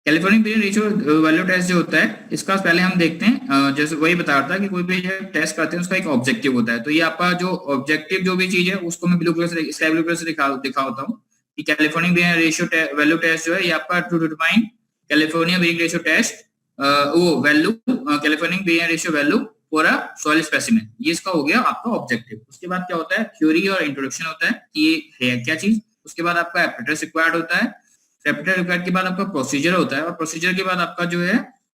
California period ratio value test जो होता है, इसका पहले हम देखते हैं। जैसे वही बता रहा था कि कोई भी टेस्ट करते हैं उसका एक ऑब्जेक्टिव होता है। तो ये आपका जो ऑब्जेक्टिव जो भी चीज है उसको मैं ब्लू कलर से, स्काई ब्लू कलर से दिखा होता हूँ कि California period ratio value test जो है ये आपका to determine California period ratio test वो value California period ratio value for a soil specimen, ये इसका हो गया आपका ऑब्जेक्टिव। उसके बाद क्या होता है, थ्योरी और इंट्रोडक्शन होता है कि ये है क्या चीज। उसके बाद आपका एपरेटस रिक्वायर्ड होता है। एपरेटस रिक्वायर्ड के बाद आपका प्रोसीजर होता है, और प्रोसीजर के बाद आपका जो है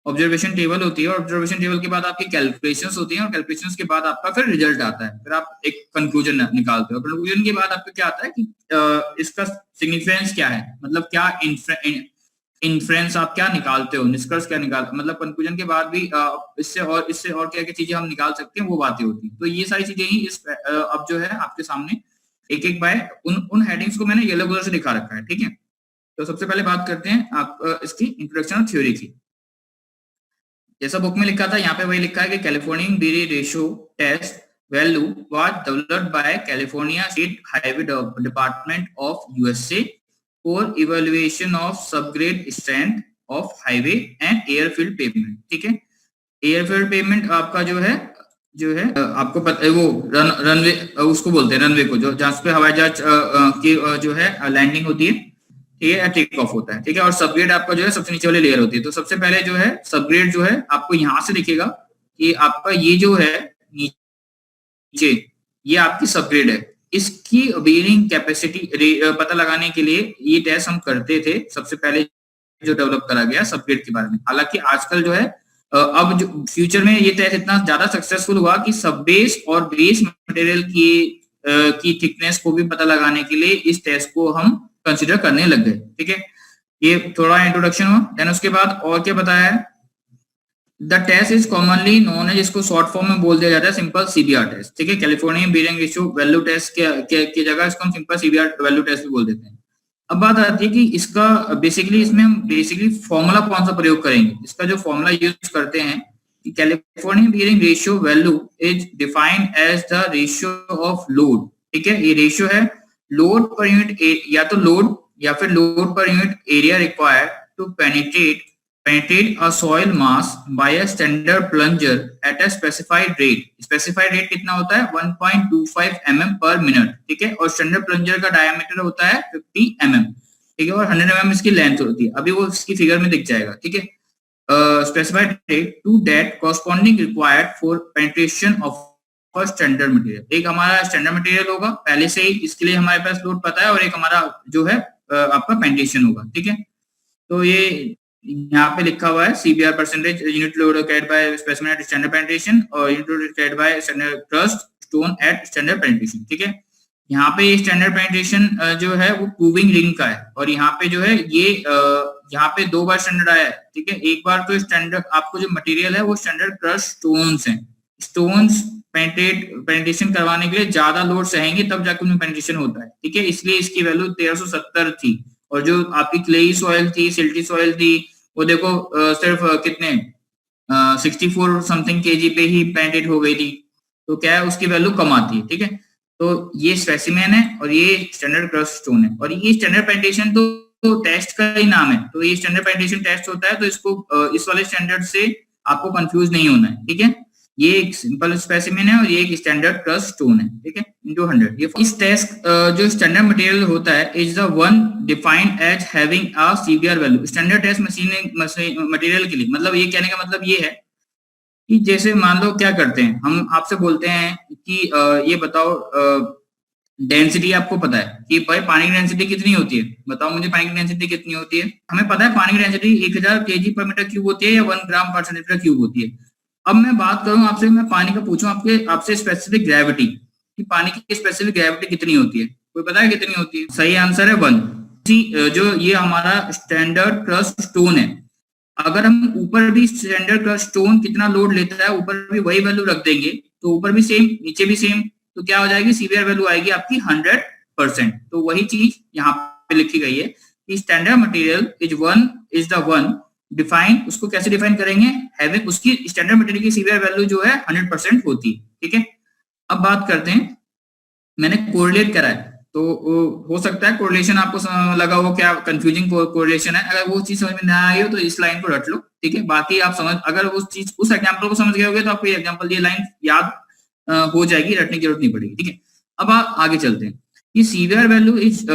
ऑब्जर्वेशन टेबल होती है, और ऑब्जर्वेशन टेबल के बाद आपकी कैलकुलेशंस होती हैं, और कैलकुलेशंस के बाद आपका फिर रिजल्ट आता है। फिर आप एक कंक्लूजन निकालते हो। कंक्लूजन के बाद आपका क्या आता है कि इसका सिग्निफिकेंस क्या है, मतलब क्या इन्फ्रेंस आप क्या निकालते हो, निष्कर्ष क्या निकाल, मतलब कंक्लूजन के बाद भी इससे और क्या क्या चीजें हम निकाल सकते हैं, वो बातें होती हैं। तो ये सारी चीजें ही इस अब जो है आपके सामने एक एक बाय उन हेडिंग्स को मैंने येलो कलर से दिखा रखा है, ठीक है। तो सबसे पहले बात करते हैं आप इसकी इंट्रोडक्शन और थ्योरी की। जैसा बुक में लिखा था यहाँ पे वही लिखा है कि California berry ratio test value was developed by California state highway department of USA for evaluation of subgrade strength of highway and airfield pavement, ठीक है। एयरफील्ड पेवमेंट आपका जो है आपको पता है वो रनवे उसको बोलते हैं, रनवे को जो जहाँ पे हवाई जहाज की जो है लैंडिंग होती है, ठीक है, टेक ऑफ होता है, ठीक है। और सबग्रेड आपका जो है सबसे नीचे वाली लेयर होती है। तो सबसे पहले जो है सबग्रेड जो है आपको यहाँ से दिखेगा कि आपका ये जो है नीचे ये आपकी सबग्रेड है। इसकी बेयरिंग कैपेसिटी पता लगाने के लिए ये टेस्ट हम करते थे सबसे पहले जो डेवलप करा गया सबग्रेड के बारे में। हालांकि आजकल जो है अब जो फ्यूचर में ये टेस्ट इतना ज्यादा सक्सेसफुल हुआ कि सब बेस और बेस मटेरियल की थिकनेस को भी पता लगाने के लिए इस टेस्ट को हम कंसीडर करने लग गए, ठीक है। ये थोड़ा इंट्रोडक्शन हुआ। देन उसके बाद और क्या बताया है, the test is commonly known है, जिसको शॉर्ट फॉर्म में बोल दिया जाता है सिंपल सीबीआर टेस्ट, ठीक है। California bearing ratio value test के जगह इसको हम सिंपल सीबीआर वैल्यू टेस्ट भी बोल देते हैं। अब बात आती है कि इसका इसमें हम बेसिकली फॉर्मूला कौन सा प्रयोग करेंगे। इसका जो फॉर्मूला यूज करते हैं कि California bearing ratio value is defined as the ratio of load, ठीक है। ये रेशियो है लोड पर यूनिट, या तो लोड या फिर लोड पर unit area required to penetrate a soil mass by a standard plunger at a specified rate। specified rate कितना होता है 1.25 mm per minute, ठीक है। और स्टैंडर्ड प्लंजर का डायमीटर होता है 50 mm, ठीक है। और 100 mm इसकी लेंथ होती है। अभी वो इसकी फिगर में दिख जाएगा, ठीक है। Specified rate to that corresponding required for penetration of standard material. एक हमारा स्टैंडर्ड मटेरियल होगा पहले से ही, इसके लिए हमारे पास लोड पता है, और एक हमारा जो है आपका पेनिट्रेशन होगा, ठीक है। तो ये यहाँ पे लिखा हुआ है CBR percentage unit load carried by specimen at standard penetration और unit load carried by standard crushed stone at standard penetration, ठीक है। यहाँ पे स्टैंडर्ड पेनिट्रेशन जो है वो प्रूविंग रिंग का है, और यहाँ पे जो है ये यहाँ पे दो बार स्टैंडर्ड आया है, ठीक है। एक बार तो स्टैंडर्ड आपको जो मटेरियल है वो स्टैंडर्ड क्रस्ट स्टोन्स हैं। स्टोन्स पेनिट्रेशन करवाने के लिए ज्यादा लोड सहेंगे तब जाकर उनमें पेनिट्रेशन होता है, ठीक है। इसलिए इसकी वैल्यू 1370 थी। और जो आपकी क्लेई सॉइल थी, सिल्टी सॉइल थी, वो देखो सिर्फ कितने 64 समथिंग केजी पे ही पेनिट्रेट हो गई थी। तो क्या है उसकी वैल्यू कम आती है, ठीक है। तो ये स्पेसिमेन है और ये स्टैंडर्ड क्रस्ट स्टोन है, और ये स्टैंडर्ड पेनिट्रेशन तो टेस्ट का ही नाम है। तो ये स्टैंडर्ड पेनिट्रेशन टेस्ट होता है, तो इसको इस वाले स्टैंडर्ड से आपको कंफ्यूज नहीं होना है, ठीक है। ये एक सिंपल स्पेसिमेन है और ये एक स्टैंडर्ड क्रस्ट स्टोन है, ठीक है, इनटू 100। ये इस टेस्ट जो स्टैंडर्ड मटेरियल होता है is the one defined as having a CBR value. Standard test material के लिए, मतलब ये कहने का मतलब ये है कि जैसे मान लो क्या करते हैं, हम आपसे बोलते हैं कि ये बताओ डेंसिटी आपको पता है कि भाई पानी की डेंसिटी कितनी होती है, बताओ मुझे पानी की डेंसिटी कितनी होती है। हमें पता है पानी की डेंसिटी 1000 kg पर मीटर क्यूब होती है या 1 ग्राम पर सेंटीमीटर क्यूब होती है। अब मैं बात करूं आपसे, मैं पानी का पूछूं आपसे स्पेसिफिक ग्रेविटी, कि पानी की स्पेसिफिक ग्रेविटी कितनी होती है, कोई पता है कितनी होती है? सही आंसर है 1। जो ये हमारा स्टैंडर्ड क्रस्ट स्टोन है, अगर हम ऊपर भी स्टैंडर्ड क्रस्ट स्टोन कितना लोड लेता है ऊपर भी वही वैल्यू रख देंगे, तो ऊपर भी सेम नीचे भी सेम, तो क्या हो जाएगी सीबीआर वैल्यू आएगी आपकी 100%। तो वही चीज यहाँ पे लिखी गई है कि standard material is the one define. उसको कैसे डिफाइन करेंगे, हैविंग उसकी स्टैंडर्ड मटेरियल की सीबीआर वैल्यू जो है 100% होती है, ठीक है। अब बात करते हैं, मैंने कोरिलेट करा है तो हो सकता है कोरिलेशन आपको लगा हो क्या कंफ्यूजिंग कोरिलेशन है, अगर वो चीज समझ में ना आई हो तो इस लाइन को रट लो, ठीक है। बाकी आप समझ, अगर उस एग्जांपल को समझ गए होगे तो आपको ये एग्जांपल, ये लाइन याद हो जाएगी, रटने की जरूरत नहीं पड़ेगी, ठीक है। अब आप आगे चलते हैं कि CBR value is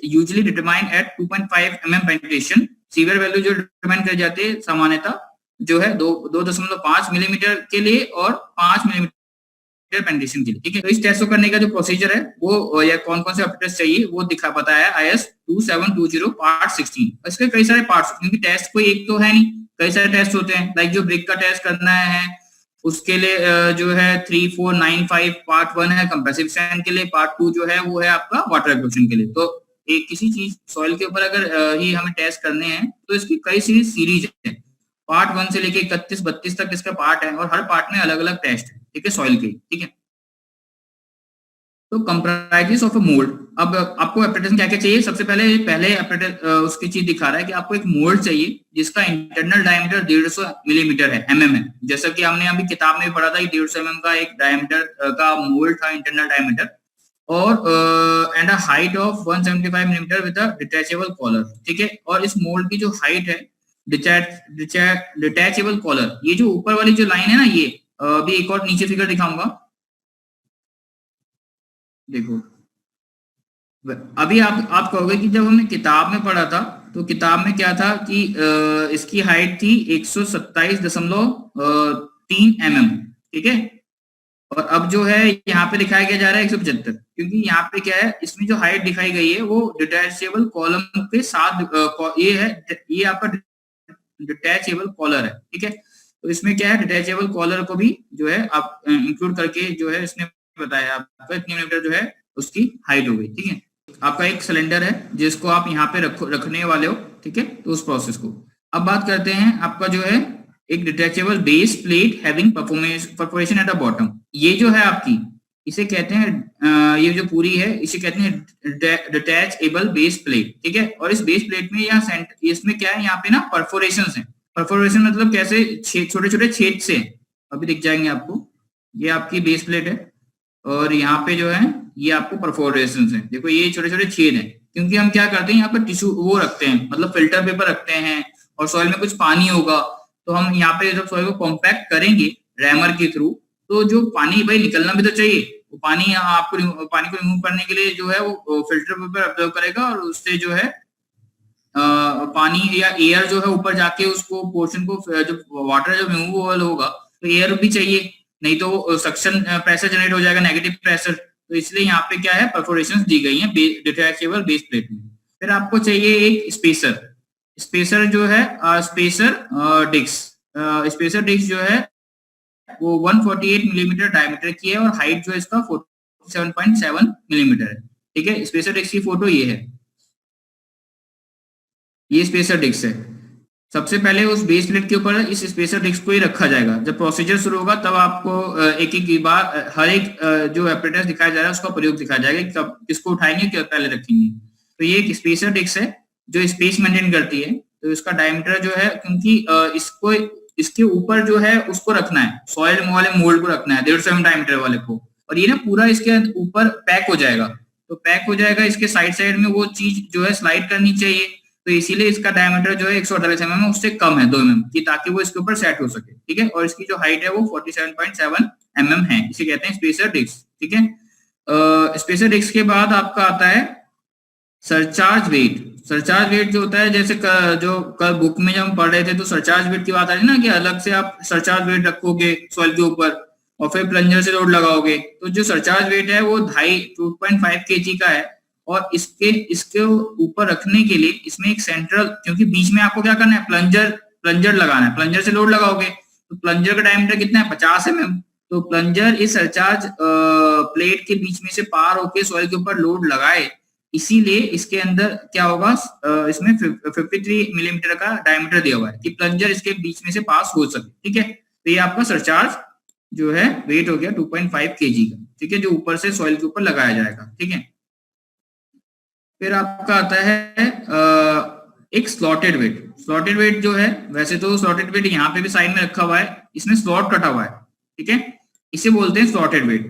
usually determined at 2.5 mm penetration. CBR value जो डिटरमाइन कर जाते हैं सामान्यतः जो है 2.5 मिलीमीटर के लिए और 5 मिलीमीटर पेनिट्रेशन के लिए, ठीक है। तो इस टेस्ट को करने का जो प्रोसीजर है वो या कौन कौन से ऑपरेटर्स चाहिए वो दिखा बताया IS 2720 पार्ट 16। इसके कई सारे पार्ट्स, क्योंकि टेस्ट कोई एक तो है नहीं, कई सारे टेस्ट होते हैं। लाइक जो ब्रिक का टेस्ट करना है उसके लिए जो है 3495 पार्ट 1 है कंप्रेसिव स्ट्रेंथ के लिए, पार्ट 2 जो है वो है आपका वाटर एब्जॉर्प्शन के लिए। तो एक किसी चीज सॉइल के ऊपर अगर ही हमें टेस्ट करने हैं तो इसकी कई सीरीज है, पार्ट 1 से लेके 31-32 तक इसका पार्ट है, और हर पार्ट में अलग अलग टेस्ट है, ठीक है, सॉइल के, ठीक है। तो कंप्राइजेस ऑफ अ मोल्ड। अब आपको एप्रेटेशन क्या क्या चाहिए, सबसे पहले उसकी चीज दिखा रहा है कि आपको एक मोल्ड चाहिए जिसका इंटरनल डायमीटर 150 मिलीमीटर है, mm है। जैसा कि हमने अभी किताब में पढ़ा था कि 150 mm का एक डायमीटर का मोल्ड था, इंटरनल डायमीटर, और and a height of 175 millimetre with a detachable collar, ठीक है। और इस मोल्ड की जो हाइट है डिटैचेबल कॉलर, ये जो ऊपर वाली जो लाइन है ना, ये अभी एक और नीचे फिगर दिखाऊंगा, देखो। अभी आप कहोगे कि जब हमने किताब में पढ़ा था तो किताब में क्या था कि इसकी हाइट थी 127.3 mm, ठीक है। और अब जो है यहाँ पे दिखाया गया जा रहा है 175, क्योंकि यहाँ पे क्या है, इसमें जो हाइट दिखाई गई है वो डिटैचेबल कॉलम के साथ ये आपका डिटैचेबल कॉलर है, ठीक है। तो इसमें क्या है, डिटैचेबल कॉलर को भी जो है आप इंक्लूड करके जो है इसने बताया आपका इतने मिलीमीटर जो है उसकी हाइट हो गई, ठीक है। आपका एक सिलेंडर है जिसको आप यहाँ पे रखने वाले हो, ठीक है। तो उस प्रोसेस को अब बात करते हैं। आपका जो है एक detachable base plate having perforation at the bottom, ये जो है आपकी, इसे कहते हैं ये जो पूरी है इसे कहते हैं डिटैचेबल बेस प्लेट, ठीक है। और इस बेस प्लेट में यहाँ इसमें क्या है, यहाँ पे ना परफोरेशंस हैं। परफोरेशन मतलब कैसे, छोटे छोटे छेद से, अभी दिख जाएंगे आपको। ये आपकी बेस प्लेट है और यहाँ पे जो है ये आपको परफोरेशंस हैं, देखो ये छोटे छोटे छेद हैं, क्योंकि हम क्या करते हैं यहाँ पर टिश्यू वो रखते हैं, मतलब फिल्टर पेपर रखते हैं, और सॉइल में कुछ पानी होगा तो हम यहाँ पे जब सॉइल को कॉम्पैक्ट करेंगे रैमर के थ्रू, तो जो पानी भाई निकलना भी तो चाहिए, वो पानी आपको पानी को रिमूव करने के लिए जो है वो फिल्टर पेपर ऑब्जर्व करेगा, और उससे जो है पानी या एयर जो है ऊपर जाके उसको पोर्शन को, जो वाटर जब रिमूवल होगा तो एयर भी चाहिए, नहीं तो सक्शन प्रेशर जनरेट हो जाएगा, नेगेटिव प्रेशर। तो इसलिए यहाँ पे क्या है, परफोरेशंस दी गई हैं डिटैचेबल बेस प्लेट में। फिर आपको चाहिए एक स्पेसर जो है स्पेसर डिस्क जो है वो 148 मिलीमीटर डायमीटर की है, और हाइट जो है इसका 47.7 मिलीमीटर है, ठीक है। स्पेसर डिस्क की फोटो ये है, ये स्पेसर डिस्क है। सबसे पहले उस बेस प्लेट के ऊपर इस स्पेसर डिस्क को ही रखा जाएगा। जब प्रोसीजर शुरू होगा तब आपको एक एक बार हर एक जो एपरेटस दिखाया जा रहा है उसका प्रयोग दिखाया जाएगा कि कब किसको उठाएंगे, क्या पहले रखेंगे। तो ये एक स्पेसर डिस्क है जो स्पेस मेंटेन करती है। तो इसका डायमीटर जो है, क्योंकि इसके ऊपर जो है उसको रखना है, सॉइल वाले मोल्ड को रखना है 150 mm डायमीटर वाले को, और ये ना पूरा इसके ऊपर पैक हो जाएगा। तो पैक हो जाएगा, इसके साइड में वो चीज जो है स्लाइड करनी चाहिए, तो इसीलिए इसका डायमीटर जो है 148 mm है, उससे कम है 2 mm की, ताकि वो इसके ऊपर सेट हो सके, ठीक है। और इसकी जो हाइट है वो 47.7 mm है, इसे कहते हैं स्पेसर डिस्क, ठीक है। स्पेसर डिस्क के बाद आपका आता है सरचार्ज वेट। सरचार्ज वेट जो होता है, जैसे जो कल बुक में जब हम पढ़ रहे थे तो सरचार्ज वेट की बात आ रही है ना, कि अलग से आप सरचार्ज वेट रखोगे सॉइल के ऊपर और फिर प्लंजर से लोड लगाओगे। तो जो सरचार्ज वेट है वो 2.5 kg का है, और इसके ऊपर रखने के लिए इसमें एक सेंट्रल, क्योंकि बीच में आपको क्या करना है, प्लंजर लगाना है, प्लंजर से लोड लगाओगे तो प्लंजर का डायमीटर कितना है, 50 mm। तो प्लंजर इस सरचार्ज प्लेट के बीच में से पार होके सॉइल के ऊपर लोड लगाए, इसीलिए इसके अंदर क्या होगा, इसमें 53 मिलीमीटर का डायमीटर दिया हुआ है कि प्लंजर इसके बीच में से पास हो सके, ठीक है। तो ये आपका सरचार्ज जो है वेट हो गया 2.5 kg का, ठीक है, जो ऊपर से सॉइल के ऊपर लगाया जाएगा, ठीक है। फिर आपका आता है एक स्लॉटेड वेट। स्लॉटेड वेट जो है, वैसे तो स्लॉटेड वेट यहाँ पे भी साइड में रखा हुआ है, इसमें स्लॉट कटा हुआ है, ठीक है, इसे बोलते हैं स्लॉटेड वेट,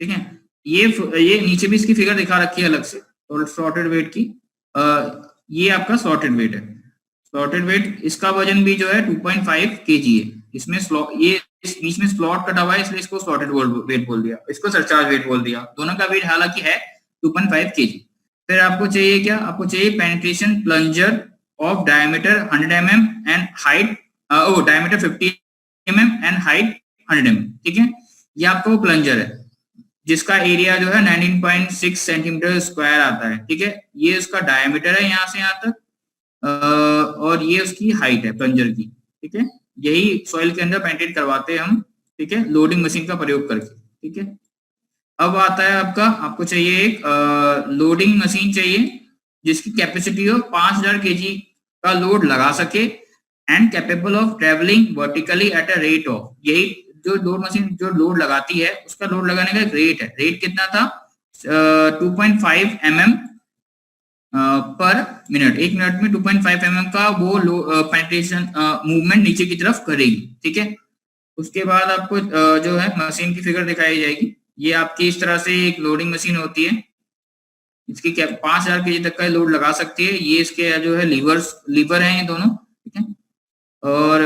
ठीक है। ये नीचे भी इसकी फिगर दिखा रखी है अलग से सॉर्टेड वेट की। ये आपका सॉर्टेड वेट है। सॉर्टेड वेट इसका वजन भी जो है 2.5 kg है। इसमें ये इस बीच में स्लॉट कटा हुआ है इसलिए इसको सॉर्टेड वेट बोल दिया, इसको सरचार्ज वेट बोल दिया। दोनों का वेट हालांकि है 2.5 kg। फिर आपको चाहिए क्या, आपको चाहिए penetration plunger of diameter 100 mm and height diameter 50 mm and height 100 mm। ठीक है, ये आपका वो प्लंजर है जिसका एरिया जो है 19.6 सेंटीमीटर स्क्वायर आता है। ठीक है, ये उसका डायमीटर है यहाँ से यहाँ तक, और ये उसकी हाइट है प्लंजर की। ठीक है, यही सॉइल के अंदर पेनिट्रेट करवाते हैं हम। ठीक है, लोडिंग मशीन का प्रयोग करके। ठीक है, अब आता है आपका, आपको चाहिए एक लोडिंग मशीन चाहिए जिसकी कैपेसिटी हो 5000 kg का लोड लगा सके and capable of travelling vertically at a rate of, यही जो लोड मशीन जो लोड लगाती है उसका लोड लगाने का एक रेट है। रेट कितना था, 2.5 mm पर मिनट। एक मिनट में 2.5 mm का वो पेनिट्रेशन मूवमेंट नीचे की तरफ करेगी। ठीक है, उसके बाद आपको जो है मशीन की फिगर दिखाई जाएगी। ये आपकी इस तरह से एक लोडिंग मशीन होती है, इसकी क्या 5000 kg तक का लोड लगा सकती है। ये इसके जो है लीवर हैं ये दोनों। ठीक है, और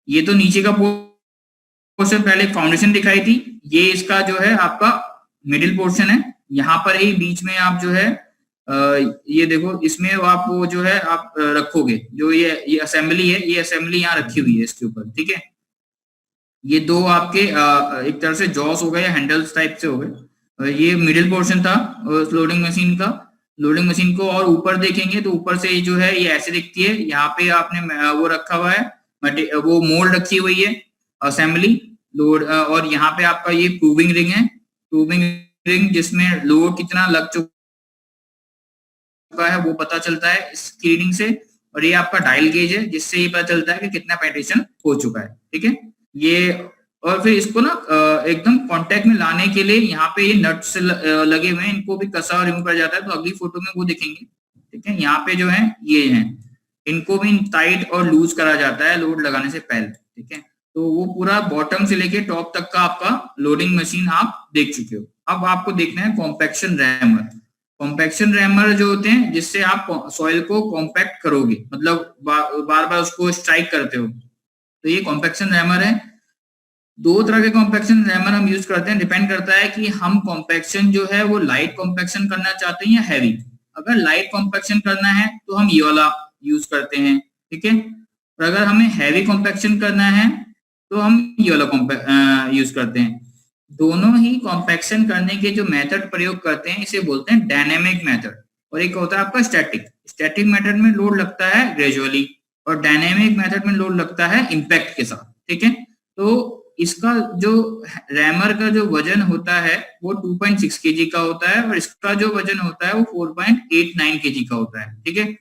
ये तो नीचे का पोर्शन पहले फाउंडेशन दिखाई थी, ये इसका जो है आपका मिडिल पोर्शन है। यहाँ पर ही बीच में आप जो है ये देखो, इसमें आप वो जो है आप रखोगे जो ये असेंबली है, ये असेंबली यहाँ रखी हुई है इसके ऊपर। ठीक है, ये दो आपके एक तरह से जॉस हो गए या हैंडल्स टाइप से हो गए। ये मिडिल पोर्शन था लोडिंग मशीन का। लोडिंग मशीन को और ऊपर देखेंगे तो ऊपर से जो है ये ऐसे दिखती है। यहाँ पे आपने वो रखा हुआ है, वो मोल्ड रखी हुई है असेंबली लोड, और यहाँ पे आपका ये प्रूविंग रिंग है। प्रूविंग रिंग जिसमें लोड कितना लग चुका है वो पता चलता है इसकी रीडिंग से। और ये आपका डायल गेज है जिससे ये पता चलता है कि कितना पेनिट्रेशन हो चुका है। ठीक है, ये और फिर इसको ना एकदम कांटेक्ट में लाने के लिए यहाँ पे ये नट्स लगे हुए हैं, इनको भी कसा और रिमूव करा जाता है, तो अगली फोटो में वो दिखेंगे। ठीक है, यहाँ पे जो है ये हैं, इनको भी टाइट और लूज करा जाता है लोड लगाने से पहले। ठीक है, तो वो पूरा बॉटम से लेके टॉप तक का आपका लोडिंग मशीन आप देख चुके हो। अब आपको देखना है कॉम्पैक्शन रैमर। कॉम्पैक्शन रैमर जो होते हैं जिससे आप सॉइल को कॉम्पैक्ट करोगे, मतलब बार बार उसको स्ट्राइक करते हो, तो ये कॉम्पैक्शन रैमर है। दो तरह के कॉम्पैक्शन रैमर हम यूज करते हैं, डिपेंड करता है कि हम कॉम्पैक्शन जो है वो लाइट कॉम्पैक्शन करना चाहते हैं या हैवी। अगर लाइट कॉम्पैक्शन करना है तो हम ये वाला यूज करते हैं। ठीक है, और अगर हमें हैवी कॉम्पैक्शन करना है तो हम ये वाला यूज करते हैं। दोनों ही कॉम्पैक्शन करने के जो मेथड प्रयोग करते हैं इसे बोलते हैं डायनेमिक मेथड, और एक होता है आपका स्टैटिक। स्टैटिक मेथड में लोड लगता है ग्रेजुअली और डायनेमिक मेथड में लोड लगता है इम्पैक्ट के साथ। ठीक है, तो इसका जो रैमर का जो वजन होता है वो 2.6 kg का होता है और इसका जो वजन होता है वो 4.89 kg का होता है। ठीक है,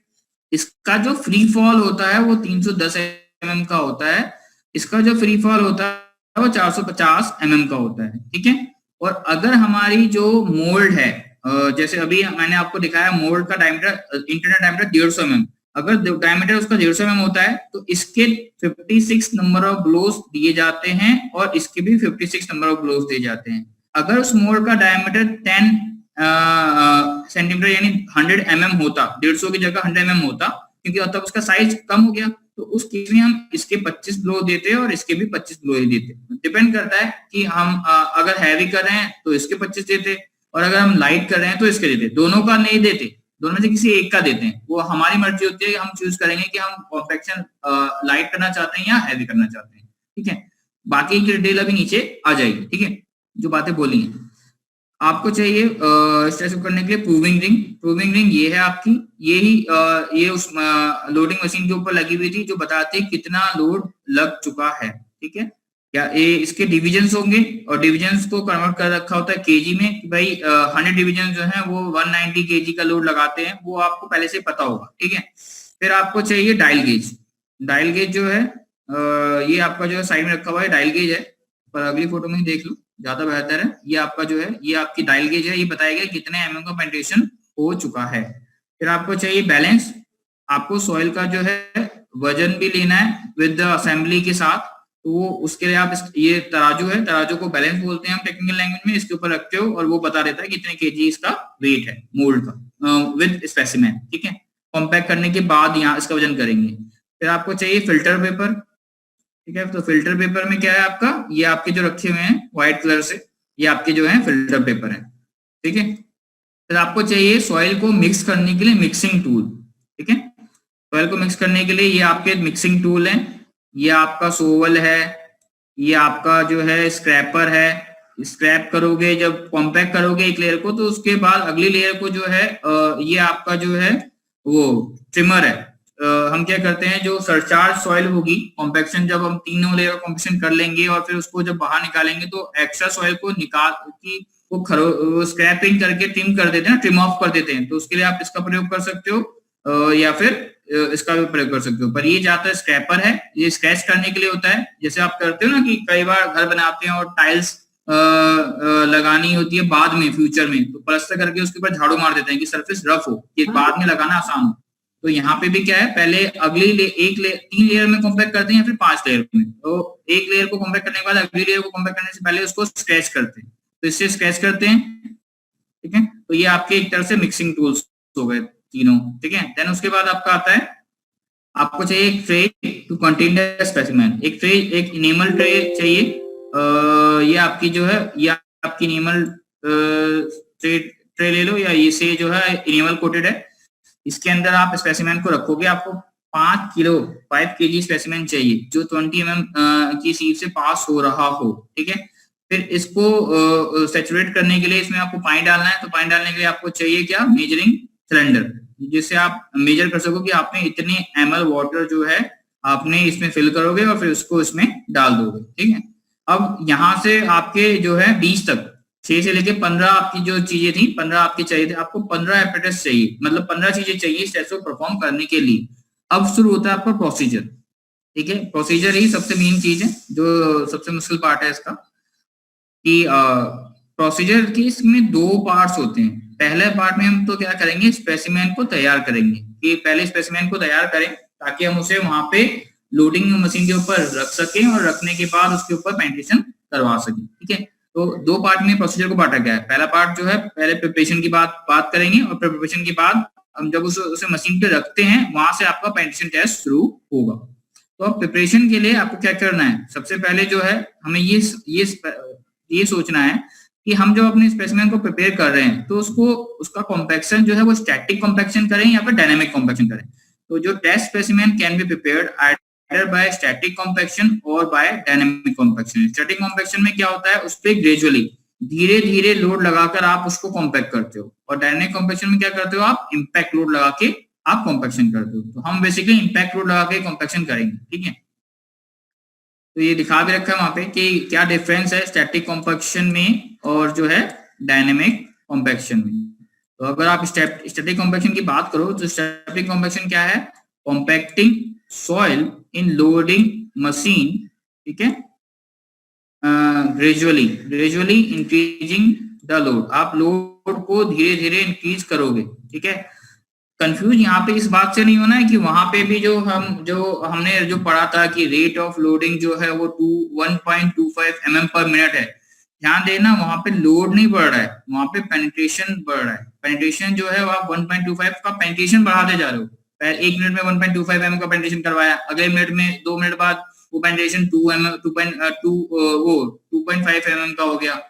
इसका जो फ्री फॉल होता है वो 310 mm का होता है, इसका जो फ्री फॉल होता है वो 450 mm का होता है। ठीक है, और अगर हमारी जो मोल्ड है, जैसे अभी मैंने आपको दिखाया मोल्ड का डायमीटर, इंटरनल डायमीटर 150 mm, अगर डायमीटर उसका 150 mm होता है तो इसके 56 नंबर ऑफ ब्लोज दिए जाते हैं और इसके भी 56 नंबर ऑफ ब्लोज दिए जाते हैं। अगर उस मोल्ड का डायमीटर 10 सेंटीमीटर यानी 100 mm होता, 150 की जगह 100 mm होता, क्योंकि तब उसका साइज कम हो गया, तो उस केस में हम इसके 25 ब्लो देते और इसके भी 25 ब्लो ही देते। डिपेंड करता है कि हम अगर हैवी कर रहे हैं तो इसके 25 देते और अगर हम लाइट कर रहे हैं तो इसके देते। दोनों का नहीं देते, दोनों में से किसी एक का देते हैं। वो हमारी मर्जी होती है, हम चूज करेंगे कि हम कॉम्पैक्शन लाइट करना चाहते हैं या हैवी करना चाहते हैं। ठीक है, बाकी की डिटेल अभी नीचे आ जाएगी। ठीक है, जो बातें बोली हैं आपको चाहिए स्ट्रेस करने के लिए प्रूविंग रिंग। प्रूविंग रिंग ये है आपकी, ये उस लोडिंग मशीन के ऊपर लगी हुई थी जो बताती है कितना लोड लग चुका है। ठीक है, या इसके डिविजन्स होंगे और डिविजन्स को कन्वर्ट कर रखा होता है केजी में कि भाई 100 डिविजन जो है वो 190 केजी का लोड लगाते हैं, वो आपको पहले से पता होगा। ठीक है, फिर आपको चाहिए डायल गेज। डायल गेज जो है ये आपका जो है साइड में रखा हुआ है डायल गेज है, पर अगली फोटो में देख लो ज्यादा बेहतर है। ये आपका जो है ये आपकी डायल गेज है, ये बताएगा कितने mm का पेनिट्रेशन हो चुका है। फिर आपको चाहिए बैलेंस, आपको सॉइल का जो है वजन भी लेना है विद द असेंबली के साथ, तो वो उसके लिए आप ये तराजू है, तराजू को बैलेंस बोलते हैं हम टेक्निकल लैंग्वेज में, इसके ऊपर रखते हो और वो बता देता है कितने केजी इसका वेट है मोल्ड का विद स्पेसिमेन, ठीक है। कॉम्पैक्ट करने के बाद यहाँ इसका वजन करेंगे। फिर आपको चाहिए फिल्टर पेपर, ठीक है। तो फिल्टर पेपर में क्या है आपका, ये आपके जो रखे हुए हैं व्हाइट कलर से, ये आपके जो है फिल्टर पेपर है, ठीक है। फिर आपको चाहिए सॉइल को मिक्स करने के लिए मिक्सिंग टूल, ठीक है। सॉइल को मिक्स करने के लिए ये आपके मिक्सिंग टूल है, ये आपका सोवल है, ये आपका जो है स्क्रैपर है। स्क्रैप करोगे जब कॉम्पैक्ट करोगे एक लेयर को, तो उसके बाद अगली लेयर को जो है ये आपका जो है वो ट्रिमर है। हम क्या करते हैं, जो सरचार्ज सॉइल होगी कॉम्पैक्शन, जब हम तीनों लेयर कॉम्पैक्शन कर लेंगे और फिर उसको जब बाहर निकालेंगे तो एक्स्ट्रा सॉइल को निकाल की वो स्क्रैपिंग करके ट्रिम कर देते हैं, ट्रिम ऑफ कर देते हैं। तो उसके लिए आप इसका प्रयोग कर सकते हो या फिर इसका भी प्रयोग कर सकते हो। पर ये ज्यादातर स्क्रैपर है, ये स्क्रैच करने के लिए होता है। जैसे आप करते हो ना कि कई बार घर बनाते हैं और टाइल्स लगानी होती है बाद में फ्यूचर में, तो प्लास्टर करके उसके ऊपर झाड़ू मार देते हैं कि सरफेस रफ हो, कि बाद में लगाना आसान हो। तो यहाँ पे भी क्या है, पहले अगली तीन लेयर में कॉम्पैक्ट करते हैं या फिर 5 लेयर में। तो एक लेयर को कॉम्पैक्ट करने के बाद अगली लेयर को कॉम्पैक्ट करने से पहले उसको स्क्रैच करते हैं, तो इससे स्क्रैच करते हैं, ठीक है। तो ये आपके एक तरह से मिक्सिंग टूल्स हो गए तीनों, ठीक है। देन उसके बाद आपका आता है, आपको चाहिए एक tray to contain the specimen. एक ट्रे, एक इनेमल ट्रे चाहिए। ये आपकी जो है, ये आपकी इनेमल ट्रे ले लो, या इसे जो है इनेमल कोटेड है। इसके अंदर आप स्पेसिमेन को रखोगे। आपको 5 केजी स्पेसिमेन चाहिए जो 20 mm की सीप से पास हो रहा हो, ठीक है। फिर इसको सैचुरेट करने के लिए इसमें आपको पानी डालना है। तो पानी डालने के लिए आपको चाहिए क्या, मेजरिंग सिलेंडर, जिससे आप मेजर कर सको कि आपने इतने ml वाटर जो है आपने इसमें फिल करोगे और फिर उसको इसमें डाल दोगे, ठीक है। अब यहाँ से आपके जो है 20 तक, 6 से लेके 15 आपकी जो चीजें थी, 15 आपकी चाहिए थे। आपको 15 एपरेटस चाहिए, मतलब 15 चीजें चाहिए इस टेस्ट को परफॉर्म करने के लिए। अब शुरू होता है आपका प्रोसीजर, ठीक है। प्रोसीजर ही सबसे मेन चीज है, जो सबसे मुश्किल पार्ट है इसका, कि प्रोसीजर की इसमें 2 पार्ट्स होते हैं। पहले पार्ट में हम तो क्या करेंगे, स्पेसिमेन को तैयार करेंगे, कि पहले स्पेसिमेन को तैयार करें ताकि हम उसे वहां पे लोडिंग मशीन के ऊपर रख सकें और रखने के बाद उसके ऊपर पेंटेशन करवा सकें, ठीक है। तो 2 पार्ट में प्रोसीजर को बांटा गया है। पहला पार्ट जो है, पहले प्रिपरेशन की बात करेंगे और प्रिपरेशन के बाद हम जब उसे मशीन पे रखते हैं, वहां से आपका पेंटेशन टेस्ट शुरू होगा। तो अब प्रिपरेशन के लिए आपको क्या करना है, सबसे पहले जो है हमें ये सोचना है कि हम जब अपने स्पेसिमेन को प्रिपेयर कर रहे हैं तो उसका कॉम्पैक्शन जो है वो स्टैटिक कॉम्पैक्शन करें या फिर डायनामिक कॉम्पैक्शन करें। तो जो test specimen can be prepared either by static compaction और by dynamic compaction. Static compaction में क्या होता है, उस पर ग्रेजुअली धीरे धीरे लोड लगाकर आप उसको कॉम्पैक्ट करते हो, और डायनामिक कॉम्पैक्शन में क्या करते हो, आप इम्पैक्ट लोड लगा के आप कॉम्पैक्शन करते हो। तो हम बेसिकली इम्पैक्ट लोड लगा के कॉम्पैक्शन करेंगे, ठीक है। तो ये दिखा भी रखा है वहां पे कि क्या डिफरेंस है स्टैटिक कॉम्पैक्शन में और जो है डायनेमिक कॉम्पैक्शन में। तो अगर आप स्टैटिक कॉम्पैक्शन की बात करो तो स्टैटिक कॉम्पैक्शन क्या है, compacting soil in loading machine, ठीक है, ग्रेजुअली इंक्रीजिंग द लोड। आप लोड को धीरे धीरे इंक्रीज करोगे, ठीक है। कंफ्यूज यहाँ पे इस बात से नहीं होना है कि वहां पे भी जो हमने जो पढ़ा था कि रेट ऑफ लोडिंग जो है वो 1.25 mm पर मिनट है। ध्यान देना, वहां पे लोड नहीं बढ़ रहा है, वहां पे पेनिट्रेशन बढ़ रहा है। पेनिट्रेशन जो है आप 1.25 का पेनिट्रेशन बढ़ाते जा रहे हो। पहले 1 मिनट में 1.25 mm का पेनिट्रेशन करवाया, अगले मिनट में 2 मिनट बाद वो पेनिट्रेशन 2.5 mm का हो गया।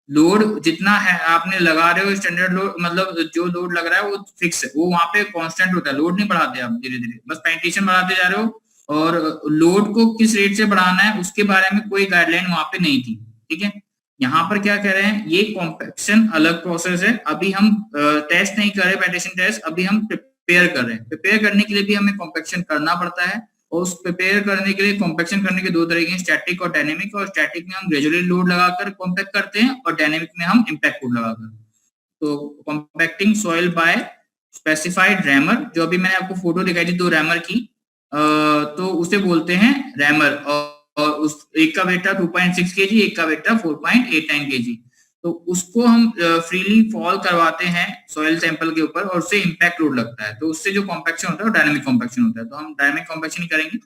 लोड जितना है आपने लगा रहे हो, स्टैंडर्ड लोड मतलब जो लोड लग रहा है वो फिक्स है, वो वहां पे कांस्टेंट होता है। लोड नहीं बढ़ाते आप, धीरे धीरे बस पेनिट्रेशन बढ़ाते जा रहे हो, और लोड को किस रेट से बढ़ाना है उसके बारे में कोई गाइडलाइन वहां पे नहीं थी, ठीक है। यहाँ पर क्या कह रहे हैं, ये कॉम्पैक्शन अलग प्रोसेस है। अभी हम टेस्ट नहीं कर रहे पेनिट्रेशन टेस्ट, अभी हम प्रिपेयर कर रहे हैं। प्रिपेयर करने के लिए भी हमें कॉम्पैक्शन करना पड़ता है, और उस प्रिपेयर करने के लिए कॉम्पैक्शन करने के 2 तरीके हैं, स्टैटिक और डायनेमिक। और स्टैटिक में हम ग्रेजुअली लोड लगाकर कॉम्पैक्ट करते हैं, और डायनेमिक में हम इम्पैक्ट लोड लगाकर। तो compacting soil by specified rammer, जो अभी मैंने आपको फोटो दिखाई थी 2 रैमर की, तो उसे बोलते हैं रैमर। और उस एक का वेट था 2.6 kg, एक का वेट था 4.89 kg। तो उसको हम फ्रीली फॉल करवाते हैं सॉइल सैंपल के ऊपर, और उससे इम्पैक्ट लोड लगता है। तो उससे जो कॉम्पैक्शन होता है वो डायनामिक कॉम्पैक्शन होता है। तो हम डायनामिक कॉम्पैक्शन ही करेंगे।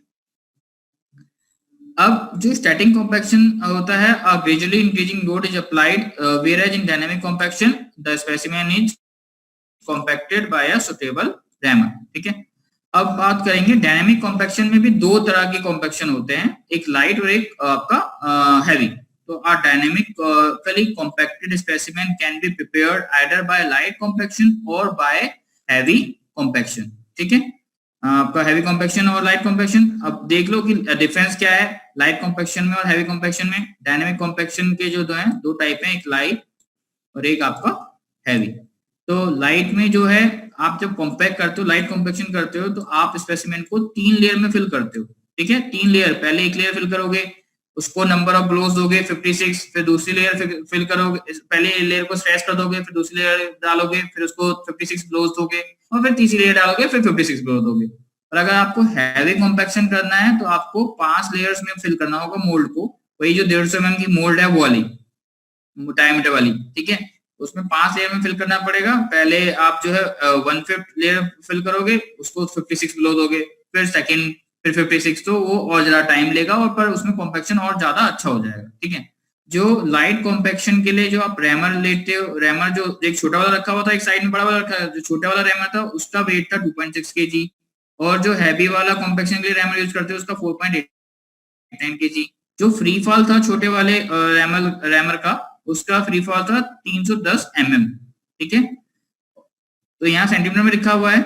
अब जो स्टैटिक कॉम्पैक्शन होता है, a gradually increasing load is applied, whereas in dynamic compaction the specimen is compacted by a suitable rammer। ठीक है, अब बात करेंगे डायनेमिक कॉम्पैक्शन में भी दो तरह के कॉम्पैक्शन होते हैं, एक लाइट और एक आपका हैवी। तो a dynamically compacted specimen can be prepared either by light compaction or by heavy compaction। ठीक है, आपका हैवी कॉम्पैक्शन और लाइट कॉम्पैक्शन। अब देख लो कि डिफरेंस क्या है लाइट कॉम्पैक्शन में और हैवी कॉम्पैक्शन में। डायनेमिक कॉम्पैक्शन के जो दो हैं, दो टाइप हैं, एक लाइट और एक आपका हैवी। तो लाइट में जो है, आप जब कॉम्पैक्ट करते हो, लाइट कॉम्पैक्शन करते हो, तो आप स्पेसिमेन को 3 लेयर में फिल करते हो। ठीक है, 3 लेयर, पहले एक लेयर फिल करोगे, उसको नंबर ऑफ ब्लोज दोगे 56, फिर दूसरी लेयर फिल करोगे, पहले लेयर को स्ट्रेच कर दोगे, फिर दूसरी लेयर डालोगे, फिर उसको 56 ब्लोज दोगे, और फिर तीसरी लेयर डालोगे, फिर 56 ब्लोज दोगे। और अगर आपको हैवी कॉम्पैक्शन करना है तो आपको 5 लेयर्स में फिल करना होगा मोल्ड को। वही जो 150 mm की मोल्ड है वो वाली डायमीटर वाली। ठीक है, उसमें 5 लेयर में फिल करना पड़ेगा। पहले आप जो है 1/5 लेयर फिल करोगे, उसको 56 ब्लो दोगे, फिर सेकंड, फिर 56, तो वो और ज्यादा टाइम लेगा और पर उसमें कॉम्पैक्शन और ज्यादा अच्छा हो जाएगा। ठीक है, जो लाइट कॉम्पैक्शन के लिए जो आप रैमर लेते हो, रैमर जो एक छोटा वाला रखा हुआ था, एक साइड में बड़ा वाला रखा है, जो छोटा वाला रैमर था उसका वेट था 2.6 kg, और जो हैवी वाला कॉम्पैक्शन के लिए रैमर यूज करते हो उसका 4.89 kg। जो फ्री फॉल था छोटे वाले रैमर का, उसका फ्री फॉल था 310 mm। ठीक है, तो यहाँ सेंटीमीटर में लिखा हुआ है